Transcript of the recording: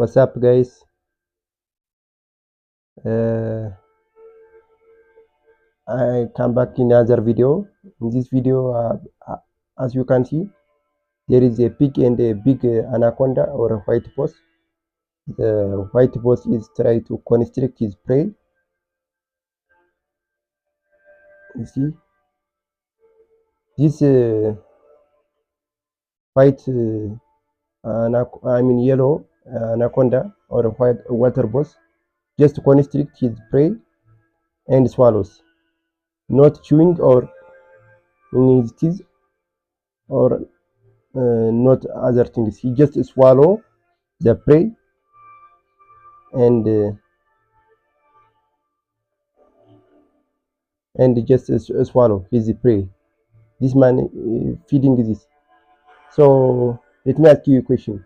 What's up, guys? uh, I come back in another video. In this video, as you can see, there is a pig and a big anaconda or a white boss. The white boss is trying to constrict his prey. You see this white yellow anaconda or a white water boss just constrict his prey and swallows, not chewing or in his teeth or not other things. He just swallow the prey and just swallow his prey. This man feeding this. So let me ask you a question.